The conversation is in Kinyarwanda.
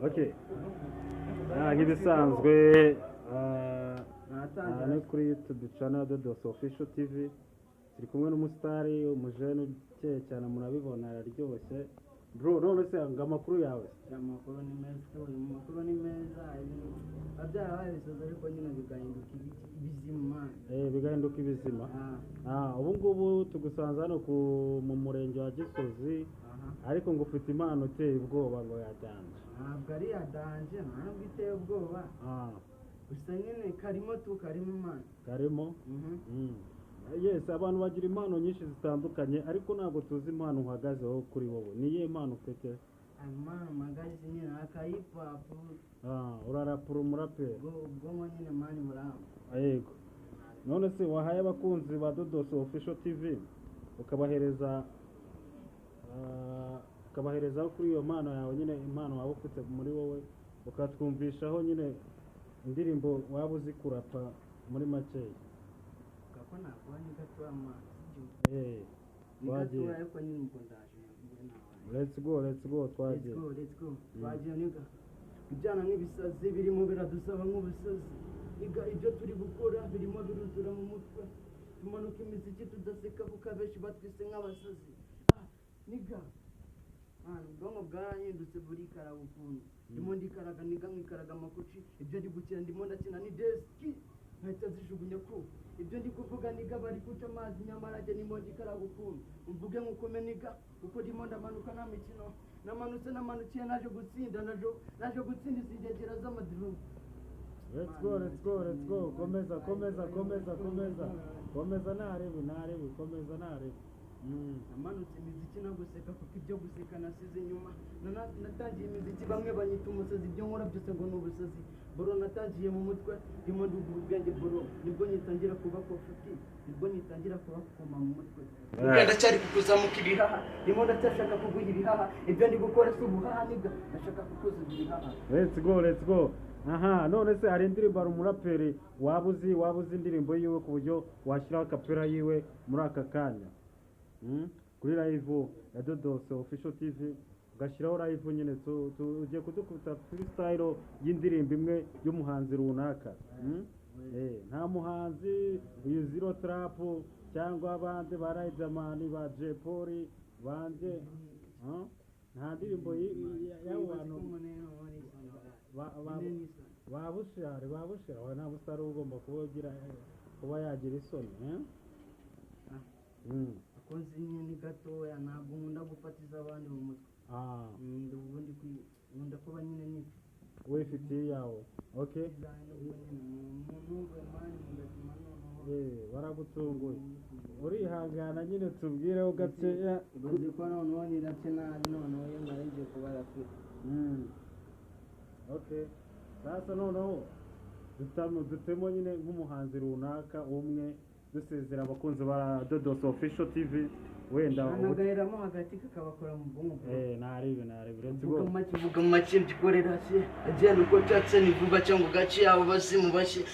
Okay. Nk'ibisanzwe ni kuri YouTube channel Dodos Official TV turi kumwe n'umusitari umujene ukeye cyane murabibona araryoshye bro none se ngo amakuru yawe amakuru ni meza amakuru ni meza abyara babisoza ariko nyine bigahinduka ibizima bigahinduka ibizima ubu ngubu tugusanze hano mu murenge wa Gisozi ariko ngo ufite impano uteye ubwoba ngo yadanje ntabwo ari yadanje ntabwo iteye ubwoba gusa nyine karimo impano karimo yes abantu bagira impano nyinshi zitandukanye ariko ntabwo tuzi impano uhagazeho kuri wowe niye impano ufite impano mpagaze nyine akayipapu urarapura umuraperi ubwo nyine mani muramba yego none se wahaye abakunzi ba Dodos Official TV ukabaherezaho kuri iyo mpano yawe nyine impano waba ufite muri wowe ukatwumvishaho nyine indirimbo waba uzi kurapa muri makeya kako nakuba ni gato amazi twagiye ariko nyine mukundashe let's go twagiye twagiye niga ibyana nk'ibisazi birimo biradusaba nk'ubusazi niga ibyo turi gukora birimo biruzura mu mutwe tumanuka imiziki tudaseka kuko abenshi batwise nk'abasazi niga ubwonko bwarahindutse burikaraga ukuntu ndimo ndikaraga niga nkikaraga amakuci ibyo ndi gukina ndimo ndakina ni deski nkahita zijugunya ku ibyo ndi kuvuga niga bari guca amazi nyamara njye ndimo ndikaraga ukuntu mvuge nk'ukome niga kuko ndimo ndamanuka nta mikino namanukiye naje gutsinda izigegera z'amadirumu let's go komeza narebe komeza narebe namanutse imiziki no guseka kuko ibyo guseka nasize inyuma natangiye imiziki bamwe banyita umusazi ibyo nkora byose ngo ni ubusazi boro natangiye mu mutwe ndimo ndugura ubwenge boro nibwo nyitangira kuba kofuti nibwo nyitangira kuba kukoma mu mutwe ndacyari kukuzamuka ibihaha ndimo ndacyashaka kuguha ibihaha ibyo ndi gukora si ubuhaha niga ndashaka kukuzuza ibihaha let's go none se hari indirimbo hari umuraperi waba uzi indirimbo yiwe ku buryo washyiraho kapera yiwe muri aka kanya kuri live ya Dodos Official TV ugashyiraho live nyine ugiye kudukubita freestyle y'indirimbo imwe y'umuhanzi runaka nta muhanzi uyu Zero Trap cyangwa abandi ba Riderman ba Jay Polly banje nta ndirimbo y'abo bantu babushare nta busare ugomba kuba yagira isoni akoze nyine gatoya ntabwo nkunda gufatiza abandi mu mutwe nkunda kuba nyine nifite wifitiye yawe okay baragutunguye urihangana nyine tubwireho gakeya uzi ko noneho nirake nabi noneho iyo ngarije kuba rafite okay sasa noneho dutemo nyine nk'umuhanzi runaka umwe dusezera abakunzi ba Dodos Official TV wenda nagaheramo hagati kakabakora mu bwonko naribe vuga make mbikorera se agenda uko nshatse ni vuba cyangwa gace abo basimu bashye